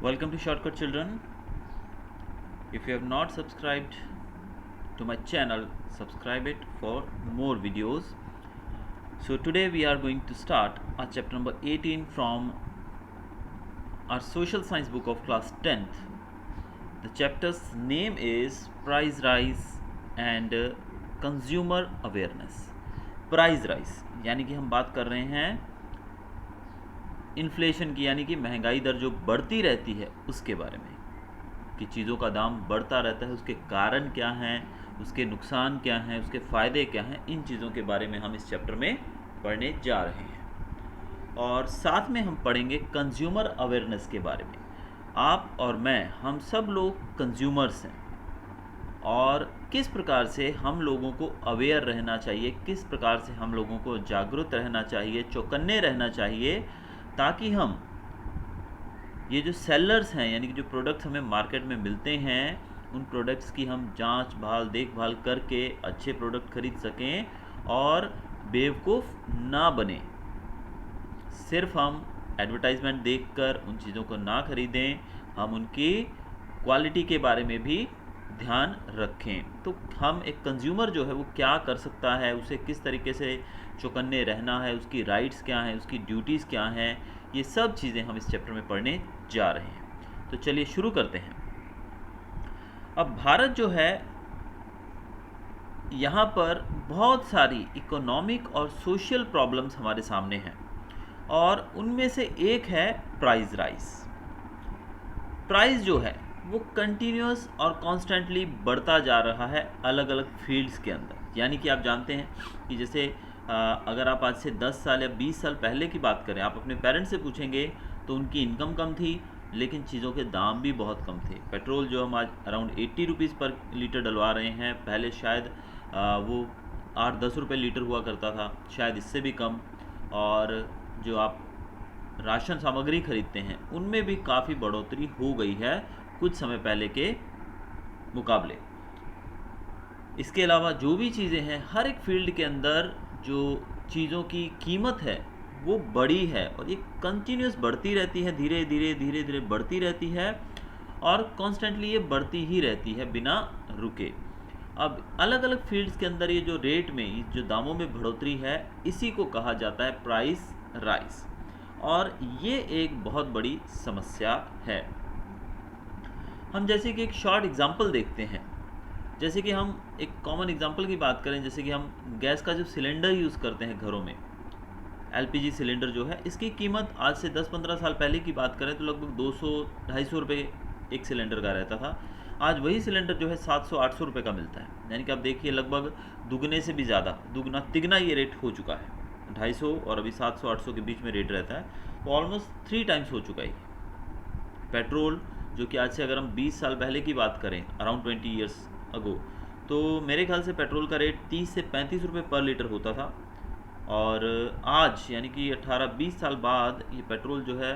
Welcome to Shortcut Children. If you have not subscribed to my channel, subscribe it for more videos. So today we are going to start our chapter number 18 from our social science book of class 10th. The chapter's name is Price Rise and Consumer Awareness. Price rise यानी कि हम बात कर रहे हैं inflation की, यानी कि महंगाई दर जो बढ़ती रहती है उसके बारे में, कि चीज़ों का दाम बढ़ता रहता है, उसके कारण क्या हैं, उसके नुकसान क्या हैं, उसके फ़ायदे क्या हैं, इन चीज़ों के बारे में हम इस चैप्टर में पढ़ने जा रहे हैं। और साथ में हम पढ़ेंगे कंज्यूमर अवेयरनेस के बारे में। आप और मैं, हम सब लोग कंज्यूमर्स हैं और किस प्रकार से हम लोगों को अवेयर रहना चाहिए, किस प्रकार से हम लोगों को जागरूक रहना चाहिए, चौकन्ने रहना चाहिए, ताकि हम ये जो सेलर्स हैं, यानी कि जो प्रोडक्ट्स हमें मार्केट में मिलते हैं, उन प्रोडक्ट्स की हम जांच भाल देखभाल करके अच्छे प्रोडक्ट खरीद सकें और बेवकूफ़ ना बने। सिर्फ हम एडवर्टाइजमेंट देखकर उन चीज़ों को ना खरीदें, हम उनकी क्वालिटी के बारे में भी ध्यान रखें। तो हम एक कंज्यूमर जो है वो क्या कर सकता है, उसे किस तरीके से चौकन्ने रहना है, उसकी राइट्स क्या हैं, उसकी ड्यूटीज़ क्या हैं, ये सब चीज़ें हम इस चैप्टर में पढ़ने जा रहे हैं। तो चलिए शुरू करते हैं। अब भारत जो है, यहाँ पर बहुत सारी इकोनॉमिक और सोशल प्रॉब्लम्स हमारे सामने हैं और उनमें से एक है प्राइस राइज। प्राइस जो है वो कंटिन्यूस और कॉन्स्टेंटली बढ़ता जा रहा है अलग अलग फील्ड्स के अंदर। यानी कि आप जानते हैं कि जैसे अगर आप आज से 10 साल या 20 साल पहले की बात करें, आप अपने पेरेंट्स से पूछेंगे तो उनकी इनकम कम थी, लेकिन चीज़ों के दाम भी बहुत कम थे। पेट्रोल जो हम आज अराउंड 80 रुपीज़ पर लीटर डलवा रहे हैं, पहले शायद वो 8-10 रुपये लीटर हुआ करता था, शायद इससे भी कम। और जो आप राशन सामग्री खरीदते हैं उनमें भी काफ़ी बढ़ोतरी हो गई है कुछ समय पहले के मुकाबले। इसके अलावा जो भी चीज़ें हैं, हर एक फील्ड के अंदर जो चीज़ों की कीमत है वो बढ़ी है और ये कंटिन्यूस बढ़ती रहती है, धीरे धीरे बढ़ती रहती है और कॉन्स्टेंटली ये बढ़ती ही रहती है बिना रुके। अब अलग अलग फील्ड्स के अंदर ये जो रेट में, जो दामों में बढ़ोतरी है, इसी को कहा जाता है प्राइस राइज और ये एक बहुत बड़ी समस्या है। हम जैसे कि एक शॉर्ट एग्जांपल देखते हैं। जैसे कि हम एक कॉमन एग्जांपल की बात करें, जैसे कि हम गैस का जो सिलेंडर यूज़ करते हैं घरों में, एलपीजी सिलेंडर जो है, इसकी कीमत आज से 10-15 साल पहले की बात करें तो लगभग 200-250 रुपये एक सिलेंडर का रहता था। आज वही सिलेंडर जो है 700-800 रुपये का मिलता है। यानी कि आप देखिए लगभग दुगने से भी ज़्यादा, दुगना तिगना ये रेट हो चुका है। 250 और अभी 700-800 के बीच में रेट रहता है, तो ऑलमोस्ट 3 टाइम्स हो चुका है। पेट्रोल जो कि आज से अगर हम 20 साल पहले की बात करें, अराउंड 20 ईयर्स अगो, तो मेरे ख्याल से पेट्रोल का रेट 30 से 35 रुपये पर लीटर होता था और आज यानी कि 18-20 साल बाद ये पेट्रोल जो है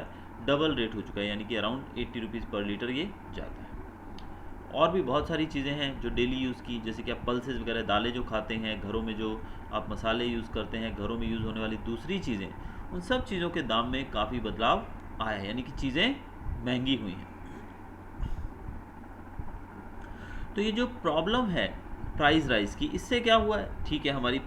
डबल रेट हो चुका है, यानी कि अराउंड 80 रुपीज़ पर लीटर ये जाता है। और भी बहुत सारी चीज़ें हैं जो डेली यूज़ की, जैसे कि आप पल्सेस वगैरह, दालें जो खाते हैं घरों में, जो आप मसाले यूज़ करते हैं, घरों में यूज़ होने वाली दूसरी चीज़ें, उन सब चीज़ों के दाम में काफ़ी बदलाव आया है, यानी कि चीज़ें महंगी हुई हैं। तो ये जो प्रॉब्लम है प्राइस राइज की, इससे क्या हुआ है, ठीक है, हमारी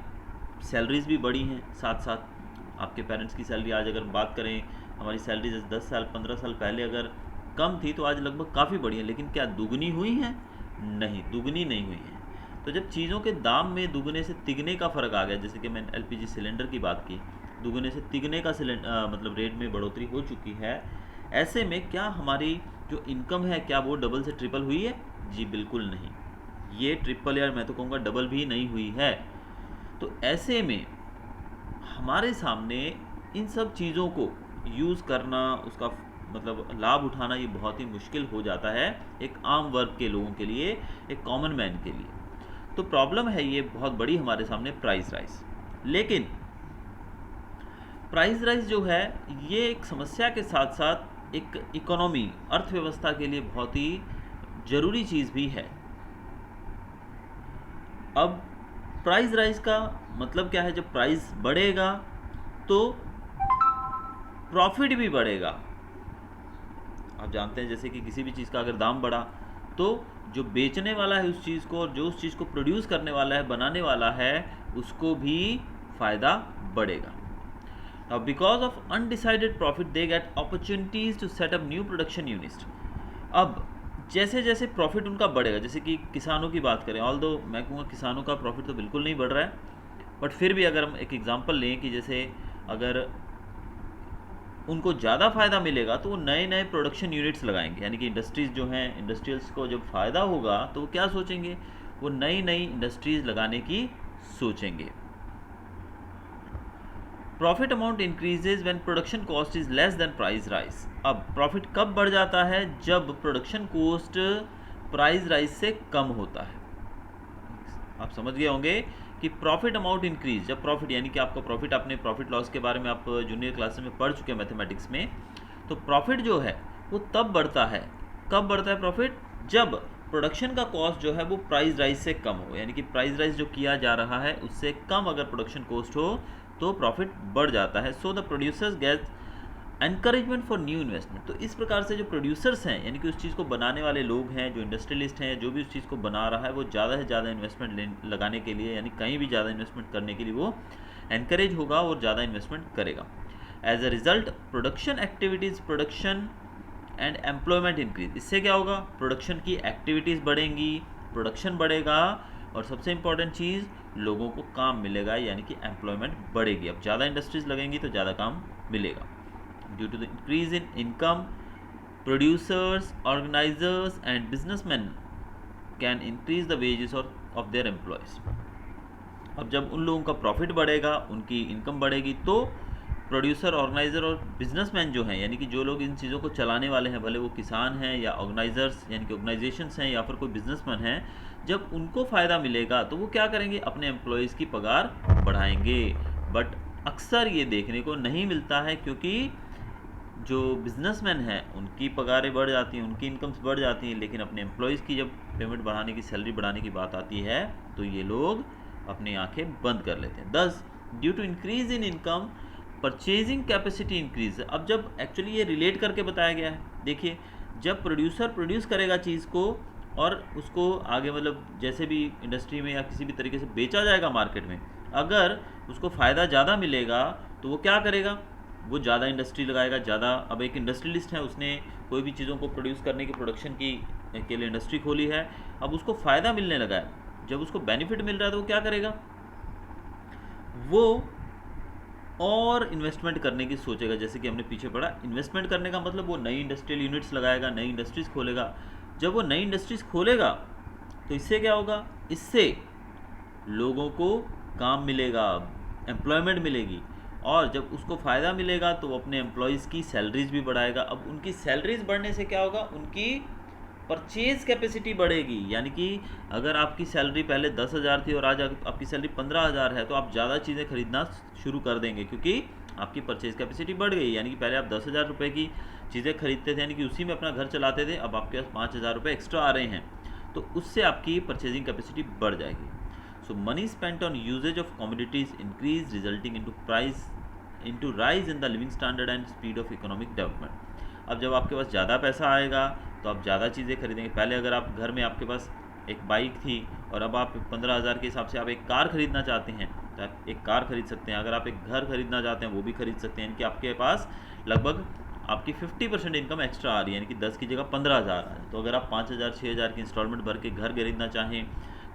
सैलरीज भी बढ़ी हैं, साथ साथ आपके पेरेंट्स की सैलरी, आज अगर बात करें हमारी सैलरी जैसे 10 साल 15 साल पहले अगर कम थी तो आज लगभग काफ़ी बढ़ी है, लेकिन क्या दुगनी हुई हैं? नहीं, दुगनी नहीं हुई हैं। तो जब चीज़ों के दाम में दुगने से तिगने का फ़र्क आ गया, जैसे कि मैंने एलपीजी सिलेंडर की बात की, दुगने से तिगने का मतलब रेट में बढ़ोतरी हो चुकी है, ऐसे में क्या हमारी जो इनकम है क्या वो डबल से ट्रिपल हुई है? जी बिल्कुल नहीं, ये ट्रिपल या मैं तो कहूँगा डबल भी नहीं हुई है। तो ऐसे में हमारे सामने इन सब चीज़ों को यूज़ करना, उसका मतलब लाभ उठाना, ये बहुत ही मुश्किल हो जाता है एक आम वर्ग के लोगों के लिए, एक कॉमन मैन के लिए। तो प्रॉब्लम है ये बहुत बड़ी हमारे सामने, प्राइस राइज। लेकिन प्राइस राइज जो है ये एक समस्या के साथ साथ एक इकोनॉमी, अर्थव्यवस्था के लिए बहुत ही ज़रूरी चीज़ भी है। अब प्राइस राइज का मतलब क्या है? जब प्राइस बढ़ेगा तो प्रॉफिट भी बढ़ेगा। आप जानते हैं जैसे कि किसी भी चीज़ का अगर दाम बढ़ा तो जो बेचने वाला है उस चीज़ को और जो उस चीज़ को प्रोड्यूस करने वाला है, बनाने वाला है, उसको भी फ़ायदा बढ़ेगा। Now, because of undecided profit, they get opportunities to set up new production units. अब जैसे जैसे प्रॉफिट उनका बढ़ेगा, जैसे कि किसानों की बात करें, ऑल्दो मैं कहूँगा किसानों का प्रॉफिट तो बिल्कुल नहीं बढ़ रहा है, बट फिर भी अगर हम एक एग्जांपल लें कि जैसे अगर उनको ज़्यादा फ़ायदा मिलेगा तो वो नए नए प्रोडक्शन यूनिट्स लगाएंगे, यानी कि इंडस्ट्रीज़ जो हैं, इंडस्ट्रियल्स को जब फ़ायदा होगा तो वो क्या सोचेंगे, वो नई नई इंडस्ट्रीज़ लगाने की सोचेंगे। Profit amount increases when production cost is less than price rise. अब प्रॉफिट कब बढ़ जाता है, जब प्रोडक्शन कॉस्ट प्राइस राइज से कम होता है। आप समझ गए होंगे कि प्रॉफिट अमाउंट इंक्रीज, जब प्रॉफिट यानी कि आपका प्रॉफिट, आपने प्रॉफिट लॉस के बारे में आप जूनियर क्लासेस में पढ़ चुके हैं मैथमेटिक्स में, तो प्रॉफिट जो है वो तब बढ़ता है, कब बढ़ता है प्रॉफिट, जब प्रोडक्शन का कॉस्ट जो है वो प्राइस राइज से कम हो, यानी कि प्राइस राइज जो किया जा रहा है उससे कम अगर प्रोडक्शन कॉस्ट हो तो प्रॉफिट बढ़ जाता है। So the producers get encouragement for new investment. तो इस प्रकार से जो प्रोड्यूसर्स हैं, यानी कि उस चीज़ को बनाने वाले लोग हैं, जो इंडस्ट्रियलिस्ट हैं, जो भी उस चीज़ को बना रहा है, वो ज़्यादा से ज़्यादा इन्वेस्टमेंट लगाने के लिए, यानी कहीं भी ज़्यादा इन्वेस्टमेंट करने के लिए वो एनकरेज होगा और ज़्यादा इन्वेस्टमेंट करेगा। As a result production activities, production and employment increase. इससे क्या होगा, प्रोडक्शन की एक्टिविटीज़ बढ़ेंगी, प्रोडक्शन बढ़ेगा और सबसे इंपॉर्टेंट चीज़, लोगों को काम मिलेगा, यानी कि एम्प्लॉयमेंट बढ़ेगी। अब ज़्यादा इंडस्ट्रीज लगेंगी तो ज़्यादा काम मिलेगा। Due to the increase in income, producers, organisers and businessman can increase the wages of their employees. अब जब उन लोगों का प्रॉफिट बढ़ेगा, उनकी इनकम बढ़ेगी, तो प्रोड्यूसर, ऑर्गेनाइज़र और बिजनेसमैन जो हैं, यानी कि जो लोग इन चीज़ों को चलाने वाले हैं, भले वो किसान हैं या ऑर्गेनाइजर्स यानी कि ऑर्गेनाइजेशंस हैं या फिर कोई बिजनेसमैन हैं, जब उनको फ़ायदा मिलेगा तो वो क्या करेंगे, अपने एम्प्लॉयज़ की पगार बढ़ाएंगे। बट अक्सर ये देखने को नहीं मिलता है, क्योंकि जो बिजनेसमैन हैं उनकी पगारें बढ़ जाती हैं, उनकी इनकम्स बढ़ जाती हैं, लेकिन अपने एम्प्लॉयज़ की जब पेमेंट बढ़ाने की, सैलरी बढ़ाने की बात आती है तो ये लोग अपनी आंखें बंद कर लेते हैं। दस, due to increase in income purchasing capacity increase. अब जब एक्चुअली ये रिलेट करके बताया गया है, देखिए जब प्रोड्यूसर प्रोड्यूस करेगा चीज़ को और उसको आगे मतलब जैसे भी इंडस्ट्री में या किसी भी तरीके से बेचा जाएगा मार्केट में, अगर उसको फ़ायदा ज़्यादा मिलेगा तो वो क्या करेगा, वो ज़्यादा इंडस्ट्री लगाएगा, ज़्यादा। अब एक इंडस्ट्रियलिस्ट है, उसने कोई भी चीज़ों को प्रोड्यूस करने की, प्रोडक्शन की के लिए इंडस्ट्री खोली है, अब उसको फ़ायदा मिलने लगा है, जब उसको बेनिफिट मिल रहा है तो वो क्या करेगा, वो और इन्वेस्टमेंट करने की सोचेगा। जैसे कि हमने पीछे पढ़ा, इन्वेस्टमेंट करने का मतलब वो नई इंडस्ट्रियल यूनिट्स लगाएगा, नई इंडस्ट्रीज़ खोलेगा। जब वो नई इंडस्ट्रीज़ खोलेगा तो इससे क्या होगा, इससे लोगों को काम मिलेगा, एम्प्लॉयमेंट मिलेगी, और जब उसको फ़ायदा मिलेगा तो वो अपने एम्प्लॉयज़ की सैलरीज भी बढ़ाएगा। अब उनकी सैलरीज बढ़ने से क्या होगा, उनकी परचेज़ कैपेसिटी बढ़ेगी, यानी कि अगर आपकी सैलरी पहले 10,000 थी और आज आपकी सैलरी 15,000 है, तो आप ज़्यादा चीज़ें खरीदना शुरू कर देंगे, क्योंकि आपकी परचेज़ कैपेसिटी बढ़ गई। यानी कि पहले आप 10,000 रुपये की चीज़ें खरीदते थे, यानी कि उसी में अपना घर चलाते थे, अब आपके पास 5,000 रुपये एक्स्ट्रा आ रहे हैं, तो उससे आपकी परचेजिंग कैपेसिटी बढ़ जाएगी। So money spent on usages of commodities increase, resulting into rise in the living standard and speed of economic development. अब जब आपके पास ज़्यादा पैसा आएगा तो आप ज़्यादा चीज़ें खरीदेंगे। पहले अगर आप घर में, आपके पास एक बाइक थी और अब आप 15,000 के हिसाब से आप एक कार खरीदना चाहते हैं तो आप एक कार खरीद सकते हैं। अगर आप एक घर खरीदना चाहते हैं वो भी खरीद सकते हैं, यानी कि आपके पास लगभग आपकी 50% इनकम एक्स्ट्रा आ रही है, यानी कि 10 की जगह 15,000 आ रही है। तो अगर आप 5,000 6,000 की इंस्टॉलमेंट भर के घर खरीदना चाहें,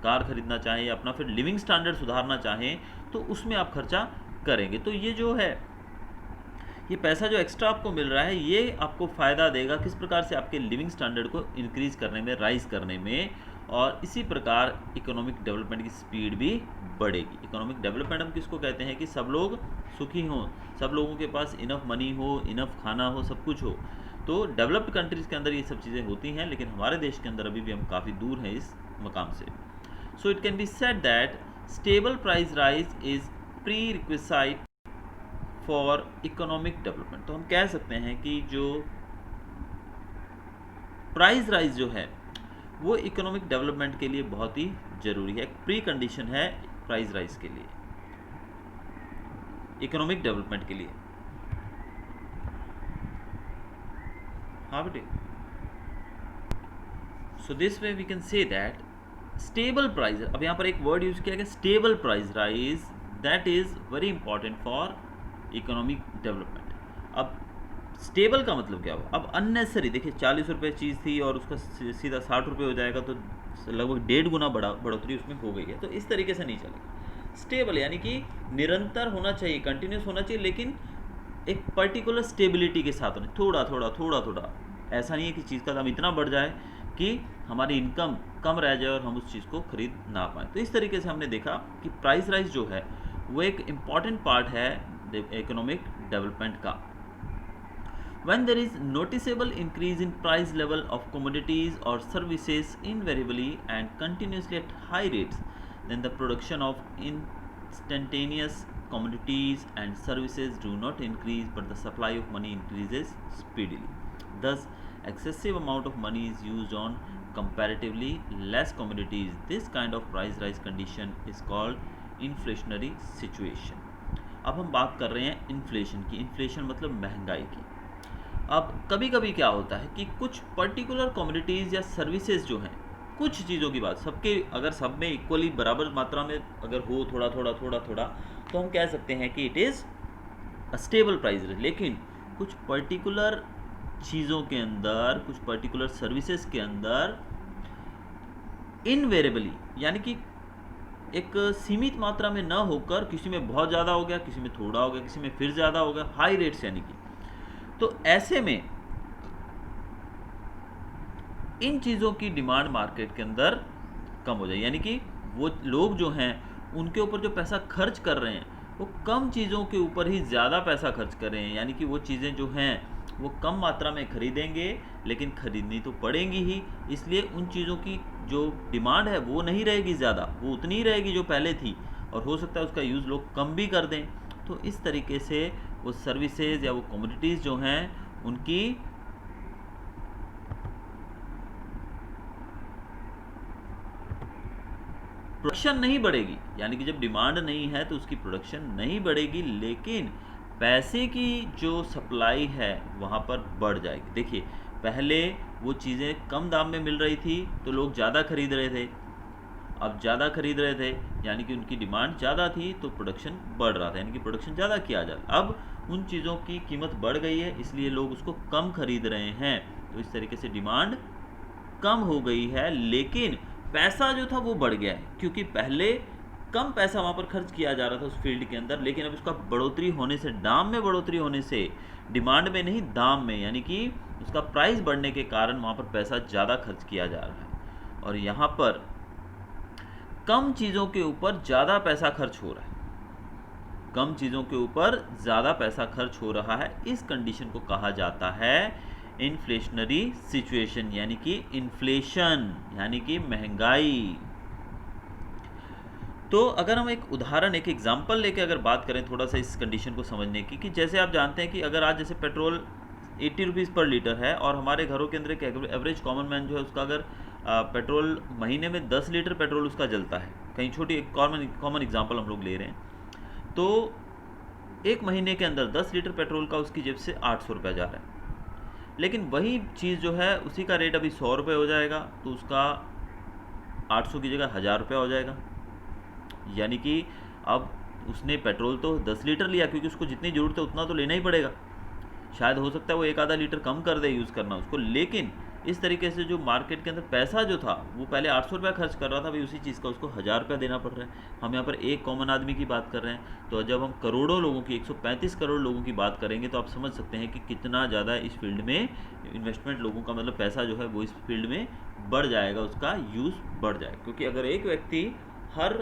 कार खरीदना चाहें, अपना फिर लिविंग स्टैंडर्ड सुधारना चाहें, तो उसमें आप खर्चा करेंगे। तो ये जो है, ये पैसा जो एक्स्ट्रा आपको मिल रहा है, ये आपको फ़ायदा देगा किस प्रकार से, आपके लिविंग स्टैंडर्ड को इंक्रीज़ करने में, राइज़ करने में, और इसी प्रकार इकोनॉमिक डेवलपमेंट की स्पीड भी बढ़ेगी। इकोनॉमिक डेवलपमेंट हम किसको कहते हैं, कि सब लोग सुखी हों, सब लोगों के पास इनफ मनी हो, इनफ खाना हो, सब कुछ हो। तो डेवलप्ड कंट्रीज़ के अंदर ये सब चीज़ें होती हैं, लेकिन हमारे देश के अंदर अभी भी हम काफ़ी दूर हैं इस मकाम से। So it can be said that stable price rise is pre requisite for economic development. तो हम कह सकते हैं कि जो प्राइस राइज जो है वो इकोनॉमिक डेवलपमेंट के लिए बहुत ही ज़रूरी है, एक प्री कंडीशन है प्राइस राइज के लिए, इकोनॉमिक डेवलपमेंट के लिए। हाँ बेटे, so this way we can say that stable price, अब यहाँ पर एक वर्ड यूज किया गया stable price rise, that is very important for economic development. अब स्टेबल का मतलब क्या हुआ, अब अननेसेसरी, देखिए 40 रुपये चीज़ थी और उसका सीधा 60 रुपये हो जाएगा, तो लगभग 1.5 गुना बढ़ोतरी उसमें हो गई है, तो इस तरीके से नहीं चलेगा। स्टेबल यानी कि निरंतर होना चाहिए, कंटिन्यूस होना चाहिए, लेकिन एक पर्टिकुलर स्टेबिलिटी के साथ होना, थोड़ा थोड़ा थोड़ा थोड़ा, ऐसा नहीं है कि चीज़ का दाम इतना बढ़ जाए कि हमारी इनकम कम रह जाए और हम उस चीज़ को खरीद ना पाएँ। तो इस तरीके से हमने देखा कि प्राइस राइज जो है वो एक इम्पॉर्टेंट पार्ट है इकोनॉमिक डेवलपमेंट का। When there is noticeable increase in price level of commodities or services invariably and continuously at high rates, then the production of instantaneous commodities and services do not increase, but the supply of money increases speedily. Thus, excessive amount of money is used on comparatively less commodities. This kind of price rise condition is called inflationary situation. अब हम बात कर रहे हैं inflation की। Inflation मतलब महंगाई की। अब कभी कभी क्या होता है कि कुछ पर्टिकुलर कमोडिटीज़ या सर्विसेज जो हैं, कुछ चीज़ों की बात, सबके अगर सब में इक्वली बराबर मात्रा में अगर हो थोड़ा थोड़ा थोड़ा थोड़ा, तो हम कह सकते हैं कि it is a stable price. लेकिन कुछ पर्टिकुलर चीज़ों के अंदर, कुछ पर्टिकुलर सर्विसेज के अंदर इनवेरेबली, यानी कि एक सीमित मात्रा में न होकर किसी में बहुत ज़्यादा हो गया, किसी में थोड़ा हो गया, किसी में फिर ज़्यादा हो गया, हाई रेट्स यानी कि, तो ऐसे में इन चीज़ों की डिमांड मार्केट के अंदर कम हो जाए, यानी कि वो लोग जो हैं उनके ऊपर जो पैसा खर्च कर रहे हैं वो कम चीज़ों के ऊपर ही ज़्यादा पैसा खर्च कर रहे हैं, यानी कि वो चीज़ें जो हैं वो कम मात्रा में खरीदेंगे, लेकिन खरीदनी तो पड़ेंगी ही, इसलिए उन चीज़ों की जो डिमांड है वो नहीं रहेगी ज़्यादा, वो उतनी ही रहेगी जो पहले थी, और हो सकता है उसका यूज़ लोग कम भी कर दें। तो इस तरीके से वो सर्विसेज या वो कमोडिटीज़ जो हैं उनकी प्रोडक्शन नहीं बढ़ेगी, यानी कि जब डिमांड नहीं है तो उसकी प्रोडक्शन नहीं बढ़ेगी, लेकिन पैसे की जो सप्लाई है वहाँ पर बढ़ जाएगी। देखिए पहले वो चीज़ें कम दाम में मिल रही थी तो लोग ज़्यादा खरीद रहे थे, अब ज़्यादा खरीद रहे थे यानी कि उनकी डिमांड ज़्यादा थी तो प्रोडक्शन बढ़ रहा था, यानी कि प्रोडक्शन ज़्यादा किया जा रहा। अब उन चीज़ों की कीमत बढ़ गई है इसलिए लोग उसको कम खरीद रहे हैं, तो इस तरीके से डिमांड कम हो गई है, लेकिन पैसा जो था वो बढ़ गया है, क्योंकि पहले कम पैसा वहाँ पर खर्च किया जा रहा था उस फील्ड के अंदर, लेकिन अब उसका बढ़ोतरी होने से, दाम में बढ़ोतरी होने से, डिमांड में नहीं दाम में, यानी कि उसका प्राइस बढ़ने के कारण वहाँ पर पैसा ज़्यादा खर्च किया जा रहा है, और यहाँ पर कम चीज़ों के ऊपर ज़्यादा पैसा खर्च हो रहा है, कम चीज़ों के ऊपर ज़्यादा पैसा खर्च हो रहा है। इस कंडीशन को कहा जाता है इन्फ्लेशनरी सिचुएशन, यानी कि इन्फ्लेशन यानी कि महंगाई। तो अगर हम एक उदाहरण, एक एग्जांपल लेके अगर बात करें थोड़ा सा इस कंडीशन को समझने की, कि जैसे आप जानते हैं कि अगर आज जैसे पेट्रोल 80 रुपीज़ पर लीटर है और हमारे घरों के अंदर एक एवरेज कॉमन मैन जो है उसका अगर पेट्रोल महीने में 10 लीटर पेट्रोल उसका जलता है, कहीं छोटी एक कॉमन एग्जांपल हम लोग ले रहे हैं, तो एक महीने के अंदर 10 लीटर पेट्रोल का उसकी जेब से 800 रुपया जा रहा है, लेकिन वही चीज़ जो है उसी का रेट अभी 100 रुपये हो जाएगा, तो उसका 800 की जगह 1000 रुपया हो जाएगा, यानी कि अब उसने पेट्रोल तो 10 लीटर लिया, क्योंकि उसको जितनी ज़रूरत है उतना तो लेना ही पड़ेगा, शायद हो सकता है वो एक आधा लीटर कम कर दे यूज़ करना उसको, लेकिन इस तरीके से जो मार्केट के अंदर पैसा जो था वो पहले 800 रुपया खर्च कर रहा था, अभी उसी चीज़ का उसको 1000 रुपया देना पड़ रहा है। हम यहाँ पर एक कॉमन आदमी की बात कर रहे हैं, तो जब हम करोड़ों लोगों की, 135 करोड़ लोगों की बात करेंगे तो आप समझ सकते हैं कि कितना ज़्यादा इस फील्ड में इन्वेस्टमेंट, लोगों का मतलब पैसा जो है वो इस फील्ड में बढ़ जाएगा, उसका यूज़ बढ़ जाएगा। क्योंकि अगर एक व्यक्ति हर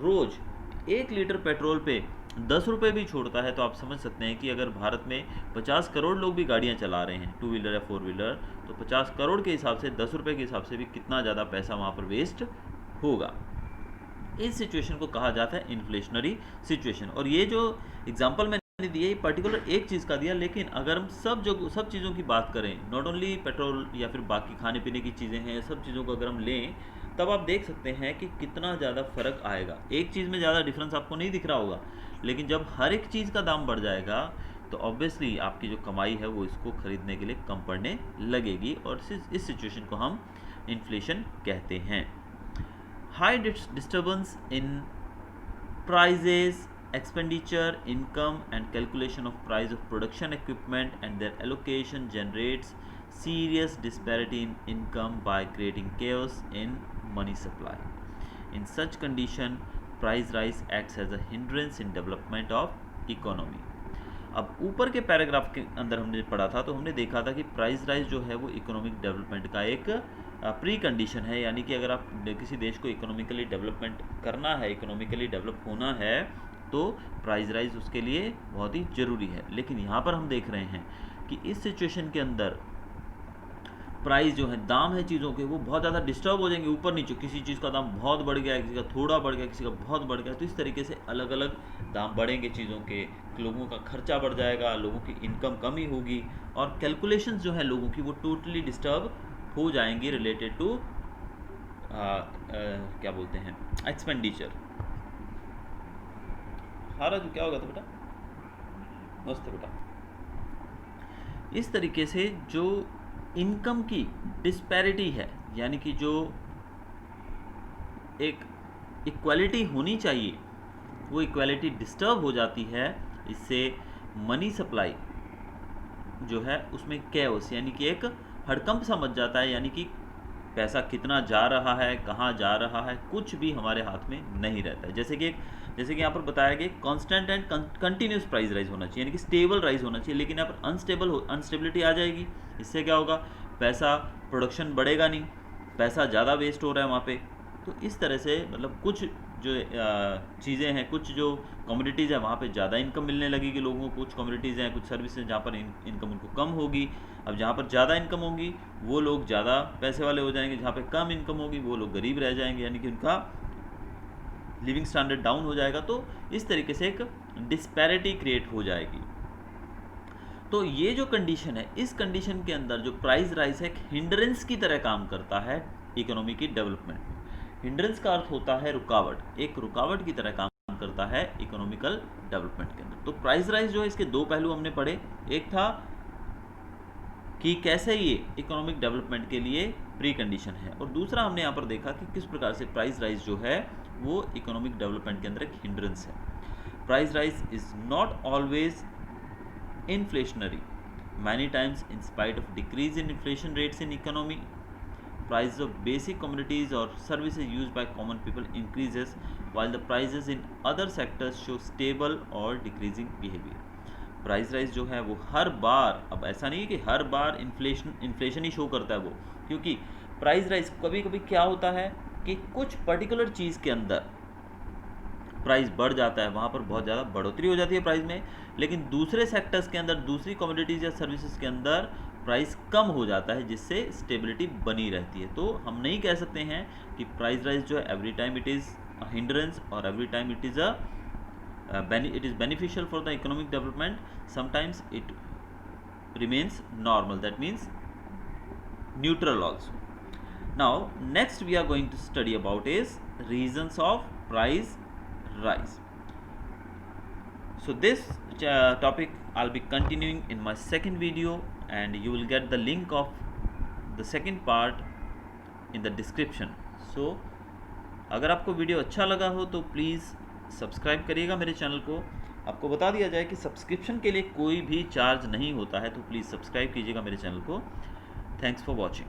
रोज़ 1 लीटर पेट्रोल पे 10 रुपये भी छोड़ता है, तो आप समझ सकते हैं कि अगर भारत में 50 करोड़ लोग भी गाड़ियां चला रहे हैं, 2 व्हीलर या 4 व्हीलर, तो 50 करोड़ के हिसाब से 10 रुपये के हिसाब से भी कितना ज़्यादा पैसा वहाँ पर वेस्ट होगा। इस सिचुएशन को कहा जाता है इन्फ्लेशनरी सिचुएशन। और ये जो एग्जांपल मैंने दिया ये पर्टिकुलर एक चीज़ का दिया, लेकिन अगर हम सब चीज़ों की बात करें, नॉट ओनली पेट्रोल या फिर बाकी खाने पीने की चीज़ें हैं, सब चीज़ों को अगर हम लें, तब आप देख सकते हैं कि कितना ज़्यादा फ़र्क आएगा। एक चीज़ में ज़्यादा डिफरेंस आपको नहीं दिख रहा होगा, लेकिन जब हर एक चीज़ का दाम बढ़ जाएगा तो ऑब्वियसली आपकी जो कमाई है वो इसको खरीदने के लिए कम पड़ने लगेगी, और इस सिचुएशन को हम इन्फ्लेशन कहते हैं। High disturbance in prices, expenditure, income and calculation of price of production equipment and their allocation generates serious disparity in income by creating chaos in money supply. In such condition, price rise acts as a hindrance in development of economy. अब ऊपर के paragraph के अंदर हमने पढ़ा था, तो हमने देखा था कि प्राइस राइज जो है वो इकोनॉमिक डेवलपमेंट का एक प्री कंडीशन है, यानी कि अगर आप किसी देश को इकोनॉमिकली डेवलपमेंट करना है, इकोनॉमिकली डेवलप होना है, तो प्राइस राइज उसके लिए बहुत ही ज़रूरी है। लेकिन यहाँ पर हम देख रहे हैं कि इस सिचुएशन के अंदर प्राइस जो है, दाम है चीज़ों के, वो बहुत ज़्यादा डिस्टर्ब हो जाएंगे ऊपर नीचे। किसी चीज़ का दाम बहुत बढ़ गया, किसी का थोड़ा बढ़ गया, किसी का बहुत बढ़ गया, तो इस तरीके से अलग अलग दाम बढ़ेंगे चीज़ों के, लोगों का खर्चा बढ़ जाएगा, लोगों की इनकम कमी होगी, और कैलकुलेशंस जो है लोगों की वो टोटली डिस्टर्ब हो जाएंगी रिलेटेड टू क्या बोलते हैं, एक्सपेंडिचर। हारा जो क्या होगा था बेटा, मस्त बेटा। इस तरीके से जो इनकम की डिस्पैरिटी है, यानी कि जो एक इक्वालिटी होनी चाहिए, वो इक्वालिटी डिस्टर्ब हो जाती है। इससे मनी सप्लाई जो है उसमें कैओस, यानी कि एक हड़कंप सा मच जाता है, यानी कि पैसा कितना जा रहा है, कहाँ जा रहा है, कुछ भी हमारे हाथ में नहीं रहता है। जैसे कि यहाँ पर बताया गया constant and continuous price rise होना चाहिए, यानी कि स्टेबल राइज होना चाहिए, लेकिन यहाँ पर अनस्टेबिलिटी आ जाएगी। इससे क्या होगा, पैसा प्रोडक्शन बढ़ेगा नहीं, पैसा ज़्यादा वेस्ट हो रहा है वहाँ पे। तो इस तरह से मतलब कुछ जो चीज़ें हैं, कुछ जो कमोडिटीज़ है वहाँ पे ज़्यादा इनकम मिलने लगेगी लोगों को, कुछ कमोडिटीज़ हैं, कुछ सर्विसेज जहाँ पर इनकम उनको कम होगी। अब जहाँ पर ज़्यादा इनकम होगी वो लोग ज़्यादा पैसे वाले हो जाएंगे, जहाँ पे कम इनकम होगी वो लोग गरीब रह जाएंगे, यानी कि उनका लिविंग स्टैंडर्ड डाउन हो जाएगा। तो इस तरीके से एक डिस्पैरिटी क्रिएट हो जाएगी। तो ये जो कंडीशन है, इस कंडीशन के अंदर जो प्राइस राइज है एक हिंड्रेंस की तरह काम करता है इकोनॉमी की डेवलपमेंट में। हिंड्रेंस का अर्थ होता है रुकावट, एक रुकावट की तरह काम करता है इकोनॉमिकल डेवलपमेंट के अंदर। तो प्राइस राइज जो है, इसके दो पहलू हमने पढ़े, एक था कि कैसे ये इकोनॉमिक डेवलपमेंट के लिए प्री कंडीशन है, और दूसरा हमने यहाँ पर देखा कि किस प्रकार से प्राइस राइज जो है वो इकोनॉमिक डेवलपमेंट के अंदर एक हिंड्रेंस है। Price rise is not always inflationary. Many times, in spite of decrease in inflation rates in economy, prices of basic commodities or services used by common people increases, while the prices in other sectors show stable or decreasing behavior. Price rise जो है वो हर बार, अब ऐसा नहीं है कि हर बार inflation ही show करता है वो, क्योंकि प्राइस राइज कभी कभी क्या होता है कि कुछ पर्टिकुलर चीज़ के अंदर प्राइस बढ़ जाता है, वहाँ पर बहुत ज़्यादा बढ़ोतरी हो जाती है प्राइस में, लेकिन दूसरे सेक्टर्स के अंदर, दूसरी कमोडिटीज़ या सर्विसेज के अंदर प्राइस कम हो जाता है, जिससे स्टेबिलिटी बनी रहती है। तो हम नहीं कह सकते हैं कि प्राइस राइज जो है every time it is a hindrance और every time it is beneficial for the economic development. Sometimes it remains normal, that means neutral also. Now next we are going to study about is reasons of price rise. So this topic I'll be continuing in my second video, and you will get the link of the second part in the description. So अगर आपको video अच्छा लगा हो तो please subscribe करिएगा मेरे channel को। आपको बता दिया जाए कि सब्सक्रिप्शन के लिए कोई भी चार्ज नहीं होता है, तो प्लीज़ सब्सक्राइब कीजिएगा मेरे चैनल को। Thanks for watching.